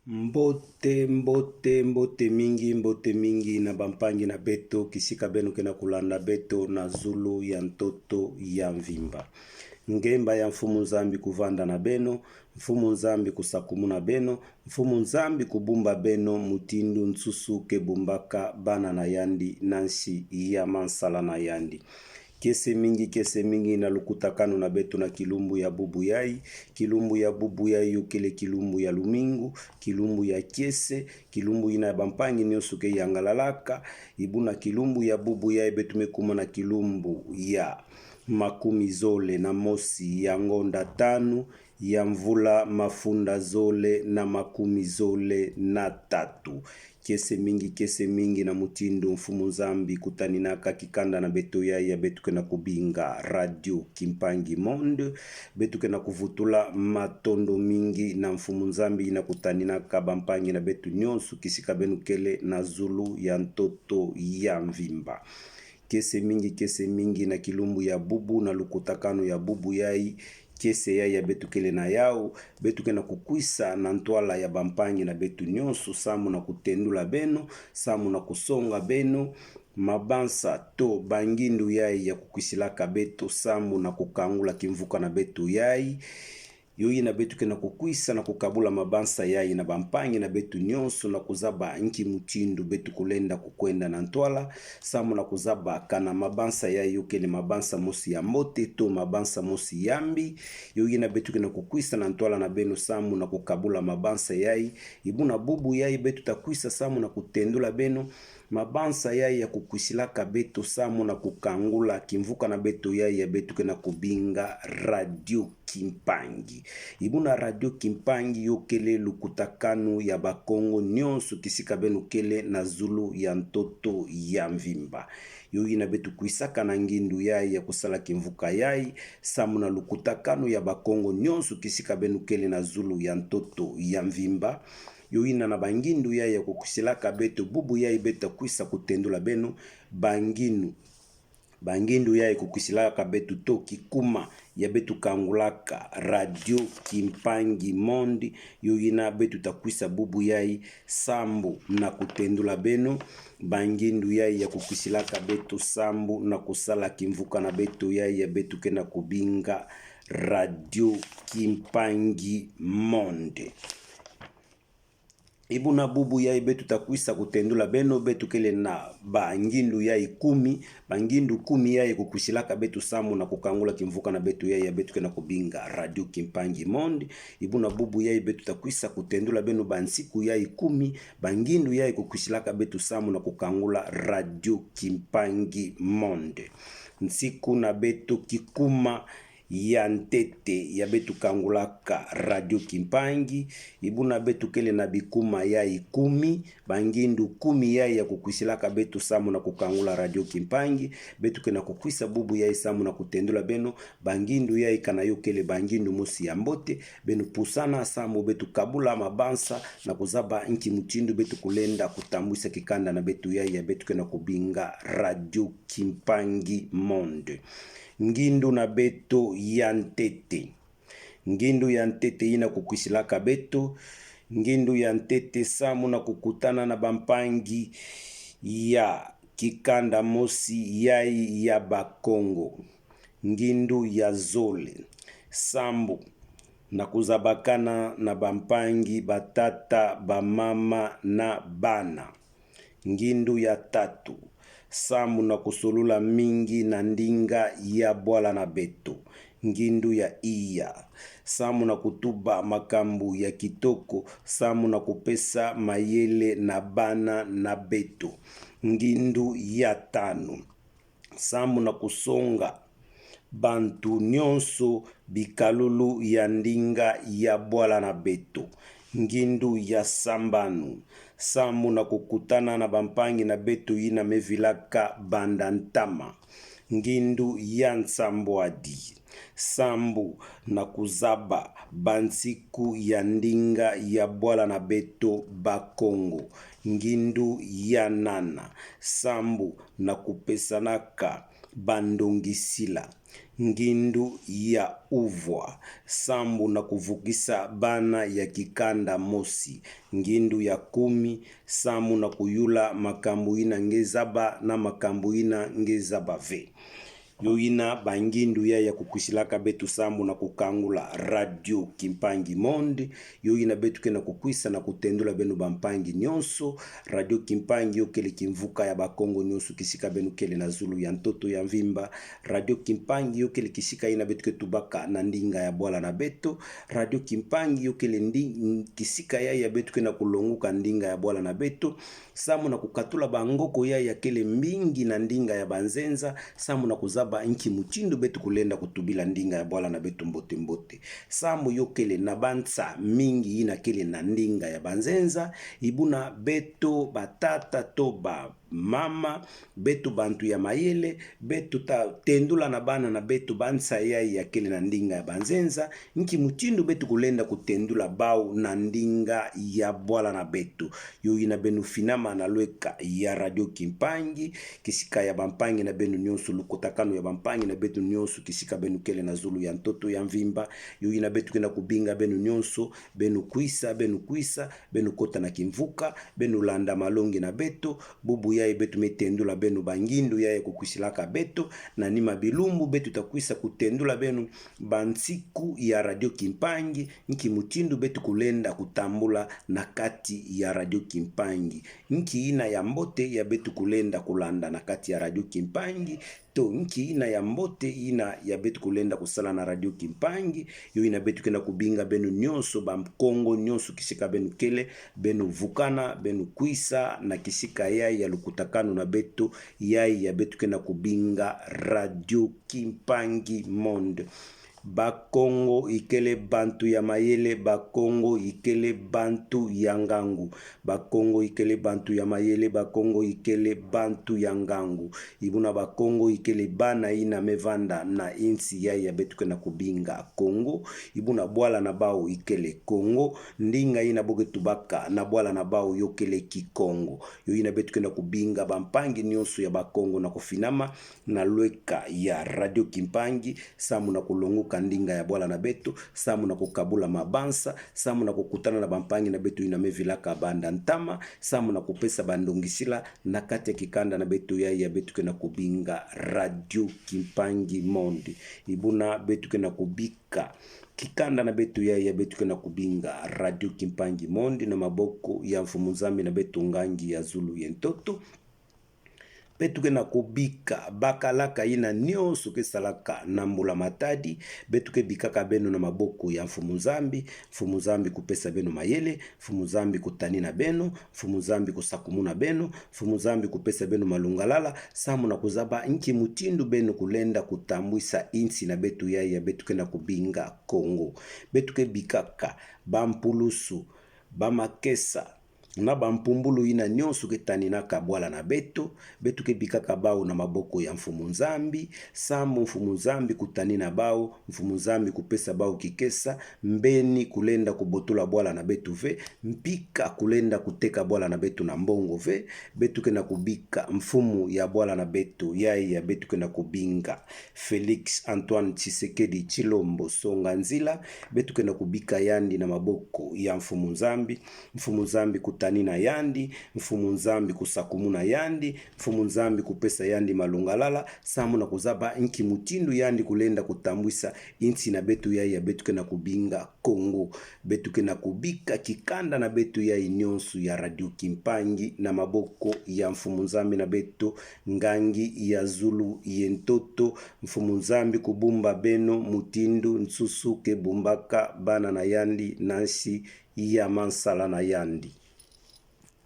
Mbote mingi na bampangi na beto kisika benu kena kulanda beto na zulu ya ntoto ya mvimba. Ngemba ya mfumu nzambi kuvanda na beno, mfumu nzambi kusakumu na beno, mfumu nzambi kubumba beno mutindu nsusu kebumbaka bana na yandi nansi ya mansala na yandi. Kese mingi na lukutakano na beto na kilumbu ya bubu yai, kilumbu ya bubu yai yukele kilumbu ya lumingu, kilumbu ya kese, kilumbu ina bampangi nyosuke yangalalaka, ibuna kilumbu ya bubu yai betu mekuma na kilumbu ya makumi zole na mosi ya ngonda tanu, ya mvula mafunda zole na makumi zole na tatu. Kese mingi na mutindu mfumu nzambi kutaninaka kikanda na beto ya betu kena kubinga radio Kimpangi Monde, betu kena kuvutula matondo mingi na mfumu nzambi ina kutaninaka bampangi na betu nyonsu kisika benu kele na zulu ya ntoto ya mvimba. Kese mingi na kilumbu ya bubu na lukutakano ya bubu yai, kese yai ya betu kele na yao, betu kena kukwisa na ntwala ya bampangi na betu nyonsu, samu na kutendula beno, samu na kusonga beno, mabansa to bangindu yai ya kukwisilaka beto, samu na kukangula kimvuka na betu yai, yoi na betu kena kukwisa na kukabula mabansa yai na bampangi na betu nyonso na kuzaba nki mutindu betu kulenda kukwenda na ntwala, samu na kuzaba kana mabansa yai yukele mabansa mosi ya mote to mabansa mosi yambi, yoi na betu kena kukwisa na ntwala na beno, samu na kukabula mabansa yai, ibuna bubu yai betu takwisa samu na kutendula beno, mabansa yai ya kukwisilaka beto, samu na kukangula kimvuka na beto yai ya betu kena kubinga radio Kimpangi. Ibuna radio Kimpangi yokele lukutakanu ya bakongo nyonso kisika benu kele na zulu ya ntoto ya mvimba. Yoi na betu kuisaka na ngindu yai ya kusala kimvuka yai, samu na lukutakanu ya bakongo nyonso kisika benu kele na zulu ya ntoto ya mvimba. Yoina na bangindu yai ya kukusilaka beto, bubu yai beta kuisa kutendula beno, bangindu yai kukusilaka betu to kikuma ya betu kangulaka radio Kimpangi Monde, yoina betu takuisa bubu yai sambu na kutendula beno, bangindu yai ya kukusilaka betu sambu na kusala kimvuka na betu yai ya betu kena kubinga radio Kimpangi Monde. Ibuna bubu yai betu takwisa kutendula beno, betu kele na bangindu yai bangindu kumi yai kukusilaka betu samu na kukangula kimvuka na betu yai ya betu kena kubinga radio Kimpangi Monde. Ibuna bubu yai betu takwisa kutendula beno bansiku yai bangindu yai kukusilaka betu samu na kukangula radio Kimpangi Monde. Nsiku na betu kikuma ya ntete ya betu kangulaka radio Kimpangi, ibuna betu kele na bikuma yai bangindu yai ya kukwisilaka betu samu na kukangula radio Kimpangi, betu kena kukwisa bubu yai samu na kutendula beno, bangindu yai kana yokele bangindu mosi ya mbote, benu pusana samu betu kabula mabansa na kuzaba nki mutindu betu kulenda kutambwisa kikanda na betu yai ya betu kena kubinga radio Kimpangi Monde. Ngindu na beto ya ntete. Ngindu ya ntete ina kukwisilaka beto. Ngindu ya ntete samu na kukutana na bampangi ya kikanda mosi yai ya bakongo. Ngindu ya zole sambu na kuzabakana na bampangi batata bamama na bana. Ngindu ya tatu samu na kusulula mingi na ndinga ya bwala na beto. Ngindu ya iya samu na kutuba makambu ya kitoko, samu na kupesa mayele na bana na beto. Ngindu ya tano samu na kusonga bantu nyonso bikalulu ya ndinga ya bwala na beto. Ngindu ya sambanu samu na kukutana na bampangi na beto ina mevilaka bandantama. Ngindu ya nsambwadi sambu na kuzaba bansiku ya ndinga ya bwala na beto bakongo. Ngindu ya nana sambu na kupesanaka bandongisila ngindu ya uvwa sambu na kuvukisa bana ya kikanda mosi ngindu ya 10 samu na kuyula makambu ina ngezaba na makambu ina ngezaba ve yoina bangindu ya kukwishilaka betu sambu na kukangula radio Kimpangi Monde yoina betu kena kukwisa na kutendula benu bampangi nyonso radio Kimpangi yokele kimvuka ya bakongo nyonso kisika benu kele na Zulu ya ntoto ya mvimba radio Kimpangi yokele kisika ina betu ketubaka na ndinga ya bwala na beto radio Kimpangi yokele kisika ya betu kena kulonguka ndinga ya bwala na beto samu na kukatula bangoko ya kele mbingi na ndinga ya banzenza samu na kuzaba inki muchindo betu kulenda kutubila ndinga ya bwala na betu mbote mbote samu yokele na bansa mingi ina kele na ndinga ya banzenza ibuna beto batata toba mama betu bantu ya mayele betu ta tendula na bana na betu bansa ya kele na ndinga ya banzenza inki muchindo betu kulenda kutendula bau na ndinga ya bwala na betu yo ina benu finama na lweka ya radio Kimpangi kisika ya bampangi na benu nyonso lukotakano ya bampangi na betu nyonso kisika benu kele na Zulu ya ntoto ya mvimba yo ina betu kena kubinga benu nyonso benu kuisa benu kota na kimvuka benu landa malongi na beto bubu ya betu metendula benu bangindu ya kukushilaka beto na nima bilumbu betu takwisa kutendula benu bansiku ya radio Kimpangi nki mutindu betu kulenda kutambula na kati ya radio Kimpangi nki ina ya mbote ya betu kulenda kulanda na kati ya radio Kimpangi to nki ina ya mbote ina ya betu kulenda kusala na radio Kimpangi yo ina betu kena kubinga benu nyonso bamkongo nyonso kisika benu kele benu vukana benu kuisa na kisika ya lukutakano na betu ya betu kena kubinga radio Kimpangi Monde bakongo ikele bantu ya mayele bakongo ikele bantu ya ngangu bakongo ikele bantu ya mayele bakongo ikele bantu ya ngangu ibuna bakongo ikele bana ina mevanda na insi ya betu kena kubinga Kongo ibuna bwala na bao ikele Kongo ndinga ina boge tubaka na bwala na bao yokele Kikongo yo ina betu kena kubinga bampangi nyonso ya bakongo na kufinama na lweka ya radio Kimpangi samu na kulonguka ndinga ya bwala na beto samu na kukabula mabansa samu na kukutana na bampangi na beto ina mevilaka banda ntama samu na kupesa bandongisila na kati ya kikanda na beto ya beto kena kubinga radio Kimpangi Monde ibuna beto kena kubika kikanda na betu ya betu kena kubinga radio Kimpangi Monde na maboko ya mfumuzambi na betu ngangi ya Zulu ya ntoto betu kena kubika bakalaka ina nyonso kesalaka na mbula matadi betu ke bikaka beno na maboko ya mfumuzambi kupesa beno mayele mfumuzambi kutani na beno mfumuzambi kusakumuna beno mfumuzambi kupesa beno malungalala samu na kuzaba nki mutindu beno kulenda kutambwisa insi na betu ya betu kena kubinga Kongo betu ke bikaka bampulusu bamakesa na bampumbulu ina nyonso ketani na kabwala na beto ke bikaka bao na maboko ya mfumunzambi samu mfumunzambi kutani na bao mfumunzambi kupesa bao kikesa mbeni kulenda kubotula bwala na betu ve mpika kulenda kuteka bwala na betu na mbongo ve betu kena kubika mfumu ya bwala na betu ya betu kena kubinga Felix Antoine Tshisekedi Chilombo Songa Nzila betu kena kubika yandi na maboko ya mfumunzambi kutani na yandi mfumunzambi kusakumuna yandi mfumunzambi kupesa yandi malungalala samu na kuzaba inki mutindu yandi kulenda kutambwisa insi na betu ya betu kena kubinga Kongo betu kena kubika kikanda na betu ya nyonso ya radio Kimpangi na maboko ya mfumunzambi na betu ngangi ya Zulu yentoto mfumunzambi kubumba beno mutindu nsusu ke bumbaka bana na yandi nasi ya mansala na yandi